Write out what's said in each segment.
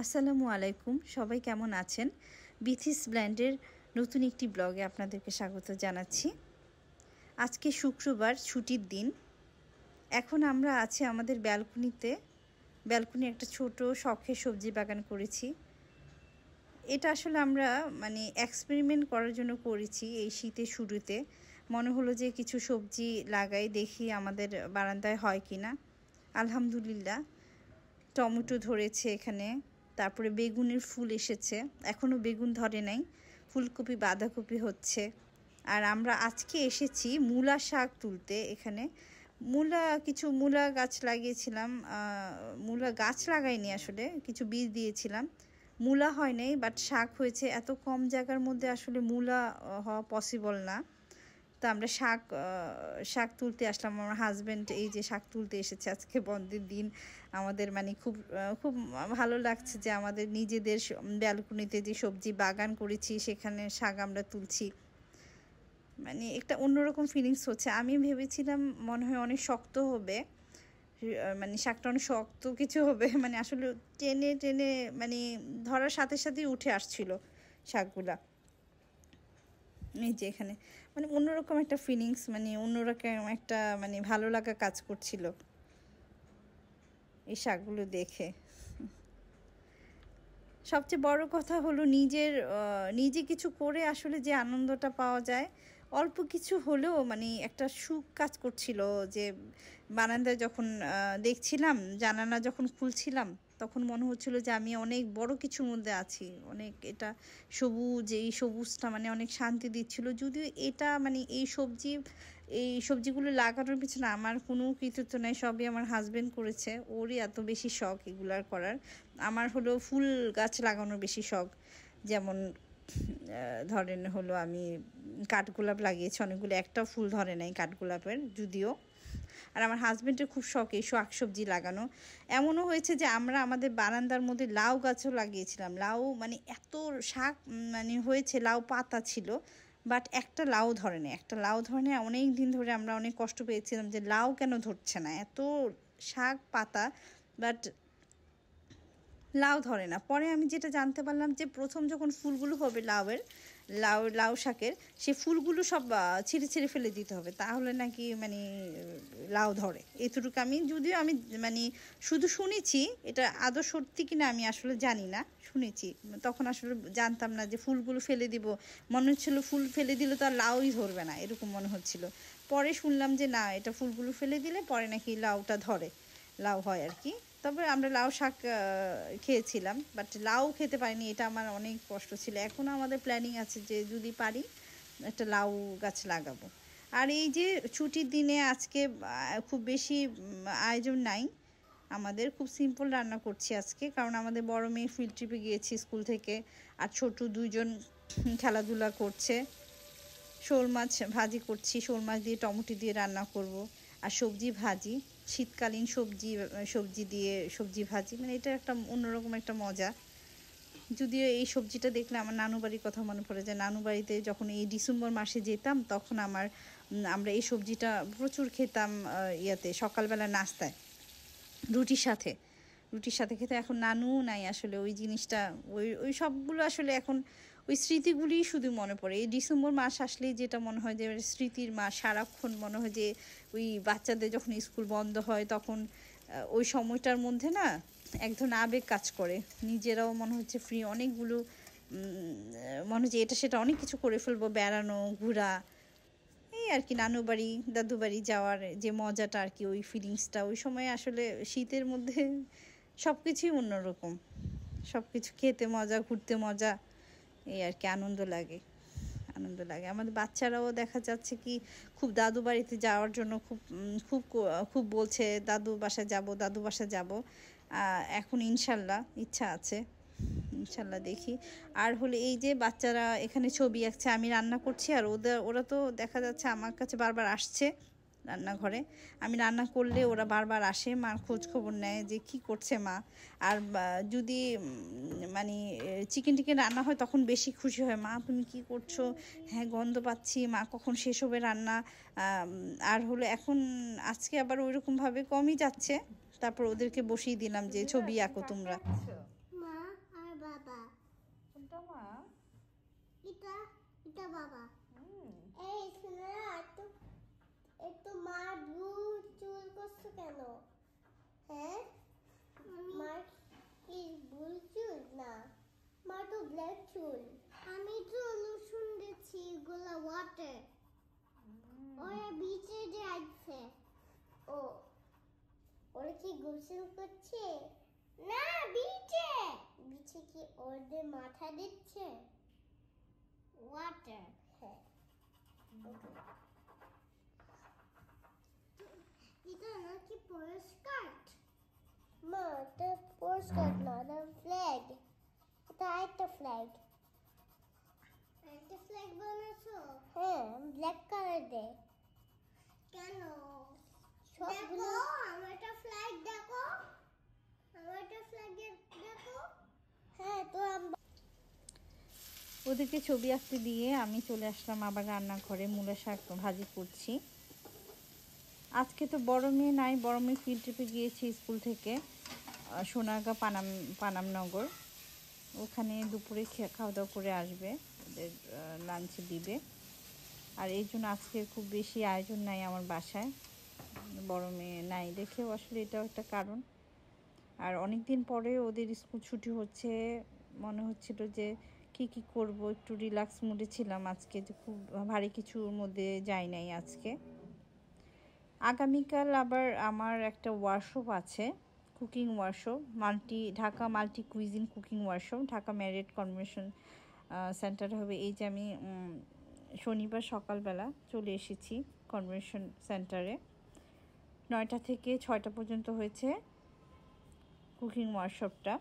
আসসালামু আলাইকুম, সবাই কেমন আছেন? বিথিস ব্ল্যান্ডের নতুন একটি ব্লগে আপনাদেরকে স্বাগত জানাচ্ছি। আজকে শুক্রবার, ছুটির দিন। এখন আমরা আছি আমাদের ব্যালকনি একটা ছোট শখের সবজি বাগান করেছি। এটা আসলে আমরা এক্সপেরিমেন্ট করার জন্য করেছি। এই শীতের শুরুতে মনে হলো যে কিছু সবজি লাগাই, দেখি আমাদের বারান্দায় হয় কিনা। আলহামদুলিল্লাহ টমেটো ধরেছে এখানে, তারপরে বেগুনের ফুল এসেছে, এখনও বেগুন ধরে নাই, ফুলকপি বাঁধাকপি হচ্ছে। আর আমরা আজকে এসেছি মূলা শাক তুলতে। এখানে কিছু মূলা গাছ লাগিয়েছিলাম, মূলা গাছ লাগাইনি, আসলে কিছু বীজ দিয়েছিলাম। মূলা হয় নাই, বাট শাক হয়েছে। এত কম জায়গার মধ্যে আসলে মূলা হওয়া পসিবল না। তো আমরা শাক তুলতে আসলাম। আমার হাজব্যান্ড এই যে শাক তুলতে এসেছে আজকে বন্ধের দিন। আমাদের খুব খুব ভালো লাগছে যে আমাদের নিজেদের ব্যালকনিতে যে সবজি বাগান করেছি সেখানে শাক আমরা তুলছি। একটা অন্যরকম ফিলিংস হচ্ছে। আমি ভেবেছিলাম মনে হয় অনেক শক্ত হবে, শাকটা অনেক শক্ত কিছু হবে, আসলে টেনে টেনে ধরার সাথে সাথেই উঠে আসছিল শাকগুলা। এই যে এখানে অন্যরকম একটা ফিলিংস, অন্যরকম একটা ভালো লাগা কাজ করছিল এই শাকগুলো দেখে। সবচেয়ে বড় কথা হলো নিজে কিছু করে আসলে যে আনন্দটা পাওয়া যায়, অল্প কিছু হলেও একটা সুখ কাজ করছিল। যে বারান্দায় যখন দেখছিলাম, জানালা যখন খুলছিলাম, তখন মনে হচ্ছিল যে আমি অনেক বড় কিছুর মধ্যে আছি। এটা এই সবুজটা অনেক শান্তি দিচ্ছিল। যদিও এটা এই সবজিগুলো লাগানোর পিছনে আমার কোনো কৃতিত্ব নেই, সবই আমার হাজবেন্ড করেছে। ওরই এত বেশি শখ এগুলার করার। আমার হলো ফুল গাছ লাগানোর বেশি শখ। যেমন ধরেন হলো আমি কাঠগোলাপ লাগিয়েছি অনেকগুলো, একটাও ফুল ধরে নাই কাঠগোলাপের যদিও। আর আমার হাজব্যান্ডের খুব শখ এই শাকসবজি লাগানো। এমনও হয়েছে যে আমরা আমাদের বারান্দার মধ্যে লাউ গাছও লাগিয়েছিলাম। লাউ এত শাক হয়েছে, লাউ পাতা ছিল, বাট একটা লাউ ধরে না। অনেক দিন ধরে আমরা অনেক কষ্ট পেয়েছিলাম যে লাউ কেন ধরছে না, এত শাক পাতা, বাট লাউ ধরে না। পরে আমি যেটা জানতে পারলাম যে প্রথম যখন ফুলগুলো হবে লাউ শাকের, সে ফুলগুলো সব ছিঁড়ে ছিঁড়ে ফেলে দিতে হবে, তাহলে নাকি লাউ ধরে। এতটুকু যদিও আমি শুধু শুনেছি, এটা আদৌ সত্যি কিনা আমি আসলে জানি না, শুনেছি। তখন আসলে জানতাম না যে ফুলগুলো ফেলে দিব। মনে হচ্ছিল ফুল ফেলে দিলে তো আর লাউই ধরবে না, এরকম মনে হচ্ছিল। পরে শুনলাম যে না, এটা ফুলগুলো ফেলে দিলে পরে নাকি লাউটা ধরে, লাউ হয় আর কি। তবে আমরা লাউ শাক খেয়েছিলাম, বাট লাউ খেতে পারিনি, এটা আমার অনেক কষ্ট ছিল। এখনও আমাদের প্ল্যানিং আছে যে যদি পারি একটা লাউ গাছ লাগাবো। আর এই যে ছুটির দিনে আজকে খুব বেশি আয়োজন নাই আমাদের, খুব সিম্পল রান্না করছি আজকে, কারণ আমাদের বড় মেয়ে ফিল্ড ট্রিপে গিয়েছি স্কুল থেকে, আর ছোট দুইজন খেলাধুলা করছে। শোল মাছ ভাজি করছি, শোল মাছ দিয়ে টমেটো দিয়ে রান্না করব। আর সবজি ভাজি, শীতকালীন সবজি দিয়ে সবজি ভাজি, এটা একটা অন্যরকম একটা মজা। যদিও এই সবজিটা দেখলে আমার নানু বাড়ির কথা মনে পড়ে যায়। নানু বাড়িতে যখন এই ডিসেম্বর মাসে যেতাম, তখন আমরা এই সবজিটা প্রচুর খেতাম সকালবেলা নাস্তায় রুটির সাথে খেতে। এখন নানু নাই আসলে, ওই জিনিসটা ওই সবগুলো আসলে এখন ওই স্মৃতিগুলি শুধু মনে পড়ে। এই ডিসেম্বর মাস আসলেই যেটা মনে হয় যে স্মৃতির মাস, সারাক্ষণ মনে হয় যে ওই বাচ্চাদের যখন স্কুল বন্ধ হয় তখন ওই সময়টার মধ্যে না এক ধরনের আবেগ কাজ করে। নিজেরাও মনে হচ্ছে ফ্রি, অনেকগুলো মনে হচ্ছে এটা সেটা অনেক কিছু করে ফেলবো, বেড়ানো ঘোরা, এই আর কি। নানু বাড়ি দাদু বাড়ি যাওয়ার যে মজাটা আর কি, ওই ফিলিংসটা ওই সময় আসলে শীতের মধ্যে সব কিছুই অন্যরকম। সব কিছু খেতে মজা, ঘুরতে মজা, এই আর কি, আনন্দ লাগে। আমাদের বাচ্চারাও দেখা যাচ্ছে কি খুব দাদু বাড়িতে যাওয়ার জন্য খুব খুব খুব বলছে দাদু বাসা যাব। এখন ইনশাল্লাহ ইচ্ছা আছে, ইনশাল্লাহ দেখি। আর হলে এই যে বাচ্চারা এখানে ছবি আঁকছে, আমি রান্না করছি, আর ওরা তো দেখা যাচ্ছে আমার কাছে বারবার আসছে রান্নাঘরে। আমি রান্না করলে ওরা বারবার আসে, মার খোঁজ খবর নেয় যে কি করছে মা। আর যদি চিকেন রান্না হয় তখন বেশি খুশি হয়, মা তুমি কি করছো, হ্যাঁ গন্ধ পাচ্ছি, মা কখন শেষ হবে রান্না। আর হলো এখন আজকে আবার ওইরকমভাবে কমই যাচ্ছে। তারপর ওদেরকে বসিয়ে দিলাম যে ছবি আঁকো তোমরা। এটা বাবা এই শুনে একটু একটু মার ব্লু চুল করছো কেন হ্যাঁ মার কি ব্লু চুল না মার তো ব্ল্যাক চুল আমি তো লোশন দিচ্ছি গোলা ওয়াটার ওরা বিচে যাচ্ছে ও ওরা কি গোসল করছে না বিচে বিচে কি ওদের মাথা দিচ্ছে ওয়াটার হ্যাঁ এটা নাকি পরিষ্কার মা এটা পরিষ্কার না এটা ফ্ল্যাগ এটা একটা ফ্ল্যাগ বানাচ্ছো হ্যাঁ ব্ল্যাক কালার দে কেন দেখো আমারটা ফ্ল্যাগ দেখো আমারটা ফ্ল্যাগ দেখো হ্যাঁ তো ওদেরকে ছবি আঁকতে দিয়ে আমি চলে আসলাম আবার রান্নাঘরে। মূলা শাক ভাজি করছি। আজকে তো বড় মেয়ে নাই, বড় মেয়ে ফিল্ড ট্রিপে গিয়েছি স্কুল থেকে সোনারগাঁ পানামনগর। ওখানে দুপুরে খাওয়া দাওয়া করে আসবে, ওদের লাঞ্চ দিবে। আর এই জন্য আজকে খুব বেশি আয়োজন নাই আমার বাসায়, বড় মেয়ে নাই দেখেও আসলে এটাও একটা কারণ। আর অনেক দিন পরে ওদের স্কুল ছুটি হচ্ছে, মনে হচ্ছিল যে কি করব, একটু রিল্যাক্স মুডে ছিলাম আজকে, যে খুব ভারী কিছুর মধ্যে যাই নাই আজকে। আগামীকাল আবার আমার একটা ওয়ার্কশপ আছে, cooking workshop, Dhaka multi cuisine cooking workshop, Dhaka Marriott convention সেন্টারে হবে। এই যে আমি শনিবার সকালবেলা চলে এসেছি কনভেনশন সেন্টারে। 9টা থেকে 6টা পর্যন্ত হয়েছে কুকিং ওয়ার্কশপটা।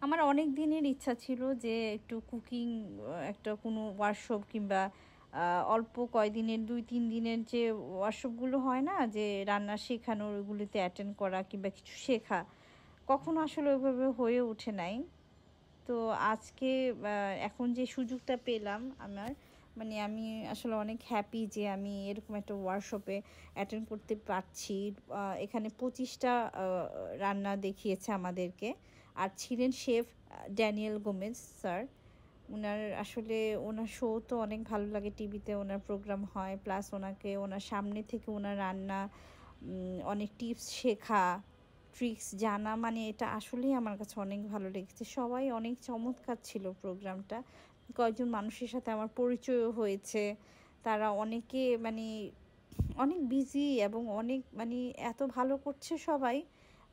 আমার অনেক দিনের ইচ্ছা ছিল যে একটু কুকিং একটা কোনো ওয়ার্কশপ কিংবা অল্প কয়দিনের 2-3 দিনের যে ওয়ার্কশপগুলো হয় না, যে রান্না শেখানোর, ওগুলিতে অ্যাটেন্ড করা কিংবা কিছু শেখা, কখনো আসলে ওইভাবে হয়ে ওঠে নাই। তো আজকে এখন যে সুযোগটা পেলাম আমি আসলে অনেক হ্যাপি যে আমি এরকম একটা ওয়ার্কশপে অ্যাটেন্ড করতে পারছি। এখানে 25টা রান্না দেখিয়েছে আমাদেরকে। আর ছিলেন শেফ ড্যানিয়েল গোমেজ স্যার। ওনার শো তো অনেক ভালো লাগে, টিভিতে ওনার প্রোগ্রাম হয়, প্লাস ওনার সামনে থেকে ওনার রান্না, অনেক টিপস শেখা, ট্রিক্স জানা, এটা আসলেই আমার কাছে অনেক ভালো লেগেছে। সবাই অনেক চমৎকার ছিল প্রোগ্রামটা। কয়েকজন মানুষের সাথে আমার পরিচয়ও হয়েছে। তারা অনেকে অনেক বিজি এবং অনেক এত ভালো করছে সবাই।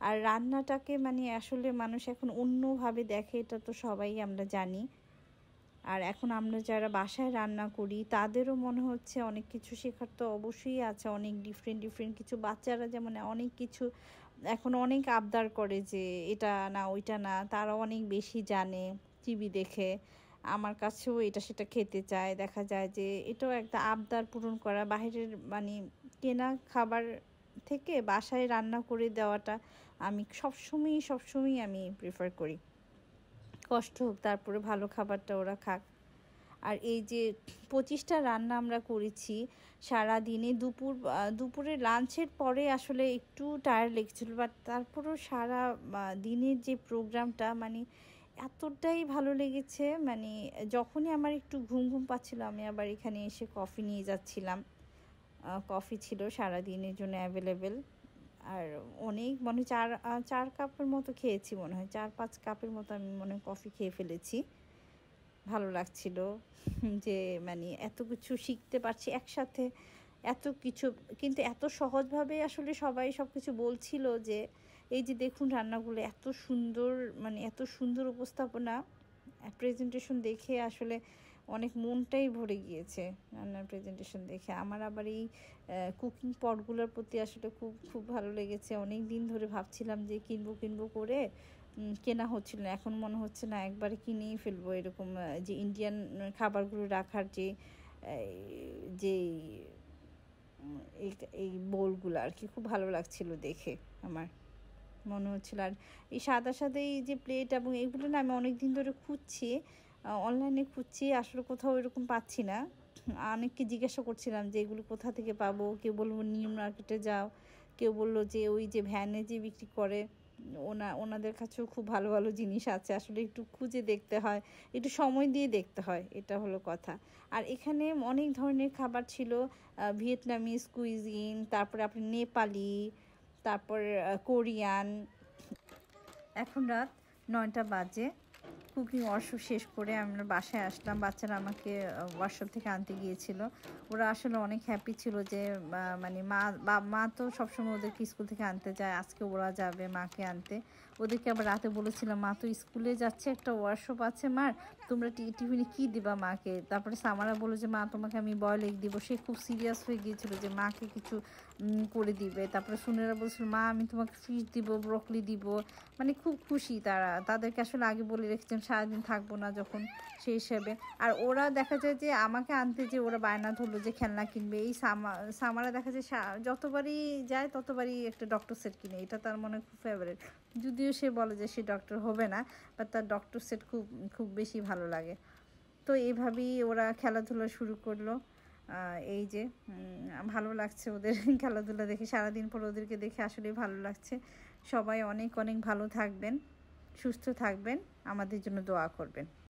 আর রান্নাটাকে আসলে মানুষ এখন অন্যভাবে দেখে, এটা তো সবাই আমরা জানি। আর এখন আমরা যারা বাসায় রান্না করি তাদেরও মনে হচ্ছে অনেক কিছু শেখার তো অবশ্যই আছে, অনেক ডিফারেন্ট কিছু। বাচ্চারা যেমন অনেক কিছু এখন অনেক আবদার করে যে এটা না ওইটা না, তারা অনেক বেশি জানে টিভি দেখে। আমার কাছেও এটা সেটা খেতে চায়। দেখা যায় যে এটাও একটা আবদার পূরণ করা। বাইরের কেনা খাবার থেকে বাসায় রান্না করে দেওয়াটা আমি সবসময়ই আমি প্রেফার করি। কষ্ট হোক, তারপরে ভালো খাবারটা ওরা খাক। আর এই যে 25টা রান্না আমরা করেছি সারাদিনে, দুপুরে লাঞ্চের পরে আসলে একটু টায়ার্ড লেগেছিলো, বাট তারপরেও সারা দিনের যে প্রোগ্রামটা এতটাই ভালো লেগেছে। যখনই আমার একটু ঘুম পাচ্ছিল, আমি আবার এখানে এসে কফি নিয়ে যাচ্ছিলাম। কফি ছিল সারাদিনের জন্য অ্যাভেলেবেল। আর অনেক 4 কাপের মতো খেয়েছি, মনে হয় 4-5 কাপের মতো আমি কফি খেয়ে ফেলেছি। ভালো লাগছিল যে এত কিছু শিখতে পারছি একসাথে, এত কিছু, কিন্তু এত সহজভাবে আসলে সবাই সব কিছু বলছিল যে এই যে দেখুন রান্নাগুলো এত সুন্দর, এত সুন্দর উপস্থাপনা, প্রেজেন্টেশন দেখে আসলে অনেক মনটাই ভরে গিয়েছে রান্নার প্রেজেন্টেশন দেখে। আমার আবার এই কুকিং পটগুলোর প্রতি আসলে খুব ভালো লেগেছে। অনেক দিন ধরে ভাবছিলাম যে কিনবো করে, কেনা হচ্ছিল না। এখন মনে হচ্ছে না, একবারে কিনেই ফেলবো। এরকম যে ইন্ডিয়ান খাবারগুলো রাখার যে এই বোলগুলো আর কি, খুব ভালো লাগছিল দেখে, আমার মনে হচ্ছিল। আর এই সাদা এই যে প্লেট এবং এইগুলো না আমি অনেক দিন ধরে খুঁজছি, অনলাইনে খুঁজছি, আসলে কোথাও এরকম পাচ্ছি না। অনেককে জিজ্ঞাসা করছিলাম যে এগুলো কোথা থেকে পাবো। কেউ বললো নিউ মার্কেটে যাও, কেউ বললো যে ওই যে ভ্যানে যে বিক্রি করে ওনাদের কাছেও খুব ভালো ভালো জিনিস আছে, আসলে একটু খুঁজে দেখতে হয়, একটু সময় দিয়ে দেখতে হয়, এটা হলো কথা। আর এখানে অনেক ধরনের খাবার ছিল, ভিয়েতনামিজ কুইজিন, তারপরে আপনি নেপালি, তারপর কোরিয়ান। এখন রাত 9টা বাজে, কুকিং ওয়ার্কশপ শেষ করে আমরা বাসায় আসলাম। বাচ্চারা আমাকে ওয়ার্কশপ থেকে আনতে গিয়েছিল। ওরা আসলে অনেক হ্যাপি ছিল যে মানে মা তো সবসময় ওদেরকে স্কুল থেকে আনতে যায়, আজকে ওরা যাবে মাকে আনতে। ওদেরকে আবার রাতে বলেছিলাম মা তো স্কুলে যাচ্ছে, একটা ওয়ার্কশপ আছে মার, তোমরা টিফিনে কী দিবা মাকে। তারপরে সামারা বললো যে মা তোমাকে আমি বয়েল এগ দিব। সে খুব সিরিয়াস হয়ে গিয়েছিল যে মাকে কিছু করে দিবে। তারপরে সুনেরা বলছিল মা আমি তোমাকে ফিশ দিব, ব্রকলি দিব, মানে খুব খুশি তাদেরকে আসলে আগে বলে রেখেছিলাম সারাদিন থাকবো না যখন, সেই হিসেবে। আর ওরা দেখা যায় যে আমাকে আনতে যে ওরা বায়না ধরলো যে খেলনা কিনবে। এই সামারা দেখা যায় যতবারই যায় ততবারই একটা ডক্টর সেট কিনে, এটা তার মনে খুব ফেভারিট। যদিও সে বলে যে সে ডক্টর হবে না, বাট তার ডক্টর সেট খুব খুব বেশি ভালো লাগে। তো এইভাবেই ওরা খেলাধুলা শুরু করলো। এই যে ভালো লাগছে ওদের খেলাধুলা দেখে, সারাদিন পর ওদেরকে দেখে আসলেই ভালো লাগছে। সবাই অনেক অনেক ভালো থাকবেন, সুস্থ থাকবেন, আমাদের জন্য দোয়া করবেন।